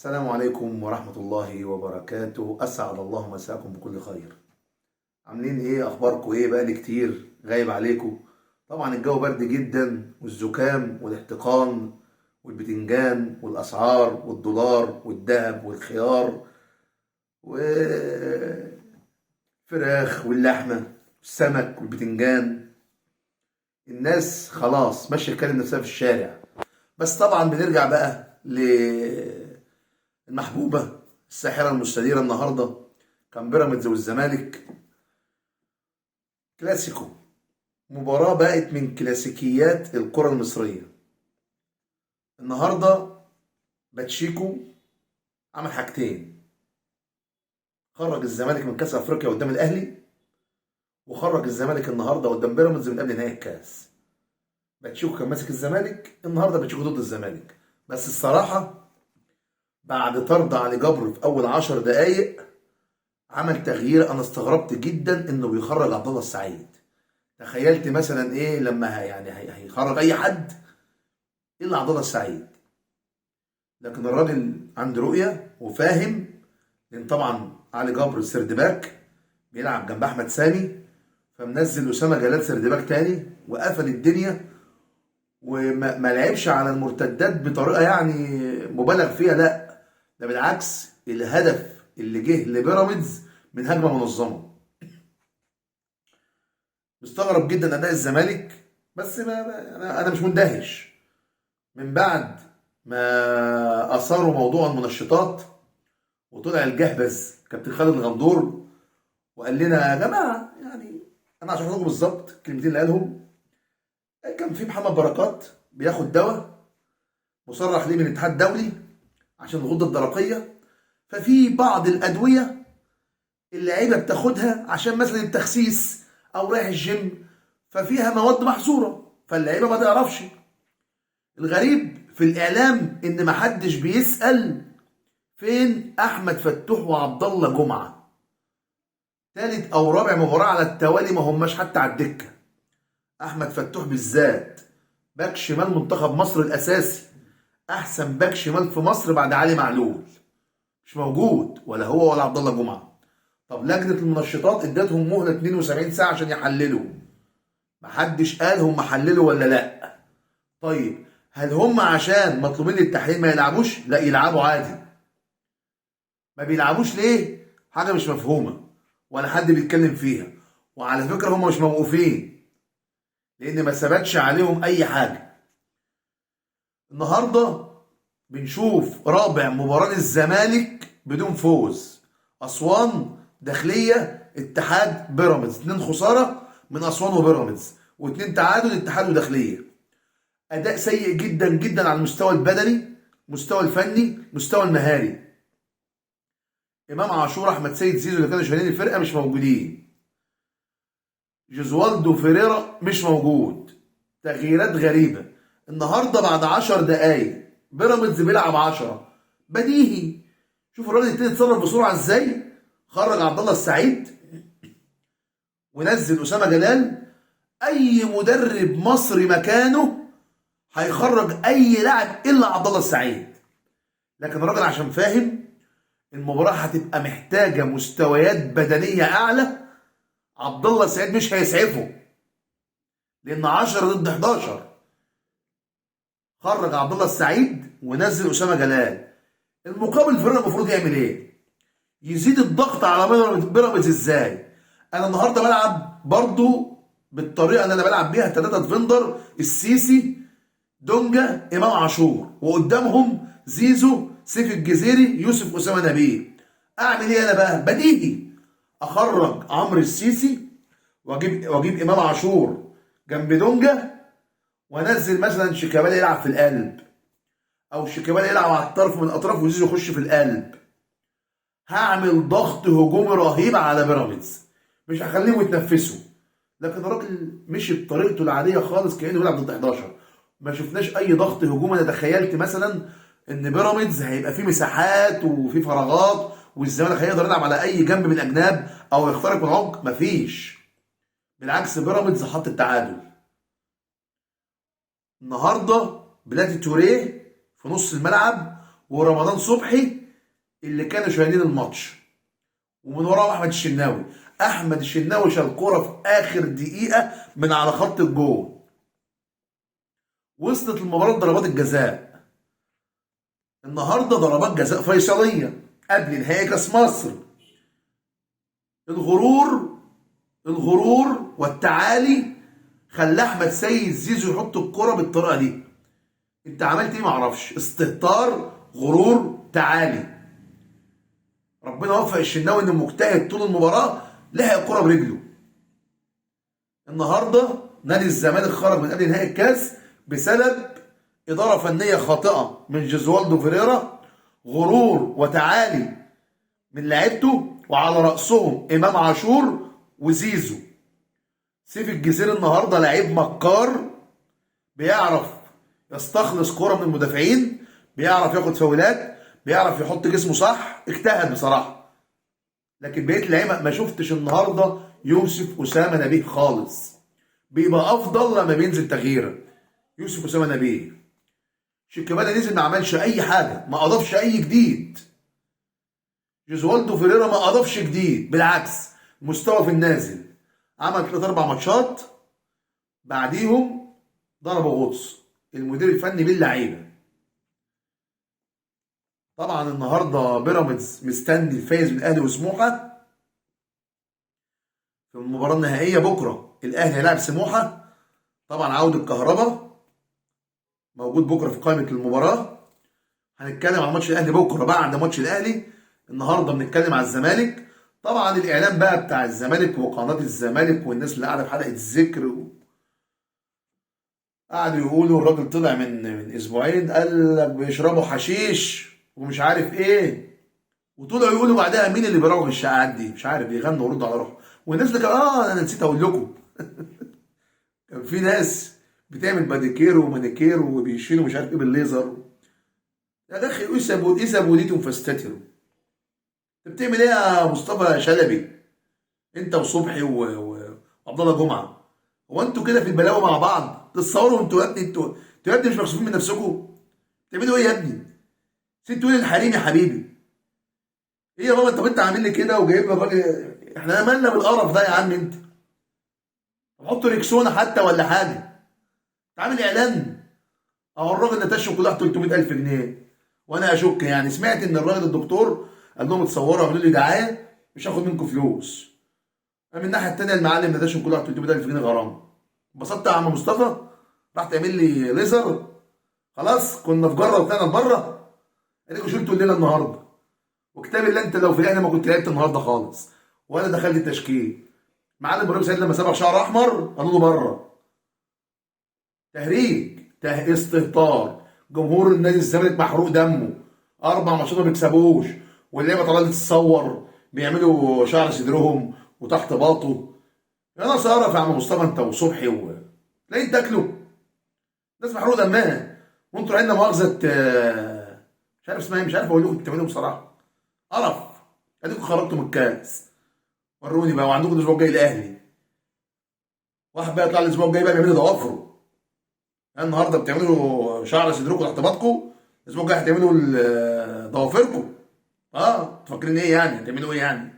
السلام عليكم ورحمة الله وبركاته. أسعد الله مساكم بكل خير. عاملين إيه؟ أخباركم إيه؟ بقالي كتير غايب عليكم. طبعا الجو برد جدا، والزكام والاحتقان والبتنجان والأسعار والدولار والذهب والخيار والفراخ واللحمة والسمك والبتنجان. الناس خلاص ماشية تكلم نفسها في الشارع. بس طبعا بنرجع بقى المحبوبة الساحرة المستديرة. النهاردة كان بيراميدز والزمالك كلاسيكو، مباراة بقت من كلاسيكيات الكرة المصرية. النهاردة باتشيكو عمل حاجتين: خرج الزمالك من كأس أفريقيا قدام الأهلي، وخرج الزمالك النهاردة قدام بيراميدز من قبل نهائي الكأس. باتشيكو كان ماسك الزمالك، النهاردة باتشيكو ضد الزمالك. بس الصراحة بعد طرد علي جبر في أول 10 دقايق عمل تغيير. انا استغربت جدا انه بيخرج عبد الله السعيد. تخيلت مثلا ايه لما هيخرج اي حد الا عبد الله السعيد. لكن الراجل عنده رؤيه وفاهم، لان طبعا علي جبر سردباك بيلعب جنب احمد سامي، فمنزل اسامه جلال سردباك تاني وقفل الدنيا. وما لعبش على المرتدات بطريقه مبالغ فيها، لا ده بالعكس. الهدف اللي جه لبيراميدز من هجمه منظمه. مستغرب جدا اداء الزمالك، بس انا مش مندهش. من بعد ما اثاروا موضوع المنشطات وطلع الجهبذ كابتن خالد الغندور وقال لنا يا جماعه، انا عشان اقول لكم بالظبط الكلمتين اللي قالهم. كان في محمد بركات بياخد دواء مصرح ليه من الاتحاد الدولي عشان الغده الدرقيه، ففي بعض الادويه اللعيبه بتاخدها عشان مثلا التخسيس او رايح الجيم، ففيها مواد محظوره فاللعيبه ما تعرفش. الغريب في الاعلام ان محدش بيسال فين احمد فتوح وعبد الله جمعه، ثالث او رابع مباراه على التوالي ما هماش حتى على الدكه. احمد فتوح بالذات باك شمال منتخب مصر الاساسي، احسن باك شمال في مصر بعد علي معلول، مش موجود ولا هو ولا عبد الله جمعه. طب لجنه المنشطات ادتهم مهله 72 ساعه عشان يحللوا، محدش قال هم حللوا ولا لا. طيب هل هم عشان مطلوبين للتحليل ما يلعبوش؟ لا يلعبوا عادي. ما بيلعبوش ليه؟ حاجه مش مفهومه ولا حد بيتكلم فيها. وعلى فكره هم مش موقوفين لان ما ثبتش عليهم اي حاجه. النهارده بنشوف رابع مباراه للزمالك بدون فوز. اسوان، داخليه، اتحاد، بيراميدز. 2 خساره من اسوان وبيراميدز، و2 تعادل اتحاد وداخليه. اداء سيء جدا جدا على المستوى البدني، مستوى الفني، مستوى المهاري. امام عاشور، احمد سيد زيزو اللي كانوا شايلين الفرقه مش موجودين. جوزوالدو فيريرا مش موجود. تغييرات غريبه. النهارده بعد 10 دقايق بيراميدز بيلعب 10 بديهي. شوف الراجل التاني اتصرف بسرعه ازاي. خرج عبد الله السعيد ونزل اسامه جلال. اي مدرب مصري مكانه هيخرج اي لاعب الا عبد الله السعيد. لكن الراجل عشان فاهم المباراه هتبقى محتاجه مستويات بدنيه اعلى، عبد الله السعيد مش هيسعفه لان 10 ضد 11. خرج عبد الله السعيد ونزل اسامه جلال. المقابل الفريق المفروض يعمل ايه؟ يزيد الضغط على بيراميدز ازاي؟ انا النهارده بلعب برضو بالطريقه اللي انا بلعب بيها 3 ديفندر: السيسي، دونجا، امام عاشور، وقدامهم زيزو، سيف الجزيري، يوسف اسامه نبيل. اعمل ايه انا بقى؟ بديهي اخرج عمرو السيسي واجيب امام عاشور جنب دونجا، وانزل مثلا شيكابالا يلعب في القلب، او شيكابالا يلعب على الطرف من الاطراف وزيزو يخش في القلب. هعمل ضغط هجومي رهيب على بيراميدز، مش هخليهم يتنفسوا. لكن الراجل مشي بطريقته العاديه خالص كانه بيلعب ضد 11. ما شفناش اي ضغط هجومي. انا تخيلت مثلا ان بيراميدز هيبقى فيه مساحات وفيه فراغات والزمالك هيقدر يلعب على اي جنب من الاجناب او يخترق من العمق. مفيش. بالعكس بيراميدز حط التعادل. النهارده بلاتي توريه في نص الملعب ورمضان صبحي اللي كانوا شايلين الماتش، ومن وراهم احمد الشناوي. احمد الشناوي شال كوره في اخر دقيقه من على خط الجول. وصلت المباراه ضربات الجزاء. النهارده ضربات جزاء فيصليه قبل نهائي كاس مصر. الغرور والتعالي خلى احمد سيد زيزو يحط الكرة بالطريقه دي. انت عملت ايه؟ معرفش. استهتار، غرور، تعالي. ربنا وفق الشناوي انه مجتهد طول المباراه، لحق الكرة برجله. النهارده نادي الزمالك خرج من قبل نهائي الكاس بسبب اداره فنيه خاطئه من جيزوالدو فيريرا، غرور وتعالي من لعيبته، وعلى راسهم امام عاشور وزيزو. سيف الجزيري النهارده لعيب مكار، بيعرف يستخلص كرة من المدافعين، بيعرف ياخد فاولات، بيعرف يحط جسمه صح. اجتهد بصراحه. لكن بقيت اللعيبه ما شفتش النهارده يوسف اسامه نبيه خالص. بيبقى افضل لما بينزل تغيير يوسف اسامه نبيه. شيكابالا نزل ما عملش اي حاجه، ما اضافش اي جديد. جيزوالدو فيريرا ما اضافش جديد، بالعكس مستوى في النازل. عمل 3 4 ماتشات بعديهم ضربوا غطس المدير الفني باللعيبه. طبعا النهارده بيراميدز مستني الفايز من الاهلي وسموحه في المباراه النهائيه بكره. الاهلي هيلاعب سموحه. طبعا عوده كهربا موجود بكره في قائمه المباراه. هنتكلم عن ماتش الاهلي بكره بعد ماتش الاهلي. النهارده بنتكلم على الزمالك. طبعا الاعلام بقى بتاع الزمالك وقناه الزمالك والناس اللي قاعده في حلقه الذكر قعدوا يقولوا الراجل طلع من اسبوعين قال لك بيشربوا حشيش ومش عارف ايه. وطلعوا يقولوا بعدها مين اللي بيروج الشائعات دي، مش عارف، بيغنوا ويردوا على روحهم. والناس اللي كان انا نسيت اقول لكم كان في ناس بتعمل باديكير ومانيكير وبيشيلوا مش عارف ايه بالليزر. يا اخي اسبوا ديتم فاستتروا. انت بتعمل ايه يا مصطفى شلبي؟ انت وصبحي وعبد الله جمعه. هو انتوا كده في البلاوه مع بعض؟ تتصوروا انتوا يا ابني؟ انتوا يا ابني مش مكسوفين من نفسكم؟ بتعملوا ايه يا ابني؟ نسيت تقول الحريم يا حبيبي. ايه يا بابا؟ طب انت عامل لي كده وجايب لي الراجل. احنا مالنا بالقرف ده يا عم انت؟ حطوا ريكسونا حتى ولا حاجه. عامل اعلان اهو الراجل نتشهم كل واحد 300,000 جنيه. وانا اشك يعني سمعت ان الراجل الدكتور قال لهم اتصوروا اعملوا لي دعايه مش هاخد منكم فلوس. من الناحيه الثانيه المعلم نتشهم كل واحد 300,000 جنيه غرامه. انبسطت يا عم مصطفى؟ راح تعمل لي ليزر؟ خلاص كنا في جره وطلعنا لبره. اديكوا شلتوا الليله النهارده. وكتاب الله انت لو في الاهلي ما كنت لعبت النهارده خالص ولا دخلت التشكيل. معلم ابراهيم سعيد لما سبق شعر احمر قالوا له بره. تهريج، استهتار. جمهور النادي الزمالك محروق دمه. 4 ماتشات ما بيكسبوش واللعيبه طالعه تتصور بيعملوا شعر صدرهم وتحت باطه. يا ناس قرف يا عم مصطفى انت وصبحي تلاقيه تاكلوا. ناس محروق دمها وانتوا عندنا مؤاخذه مش عارف اسمها ايه، مش عارف اقول لكم بتعملوا بصراحه. قرف. اديكم خرجتوا من الكاس. وروني بقى. وعندكم الاسبوع الجاي الاهلي. واحد بقى يطلع الاسبوع الجاي بقى بيعملوا ضوافره. النهارده بتعملوا شعر صدركم تحت باطكم، الاسبوع الجاي هتعملوا ضوافركم. فاكرين ايه يعني؟ هتعملوا ايه يعني؟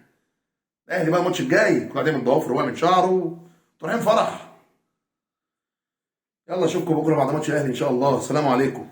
الاهلي بقى الماتش الجاي كل واحد يعمل ضوافره ويعمل شعره. رايحين فرح. يلا اشوفكم بكره بعد ماتش الاهلي ان شاء الله. السلام عليكم.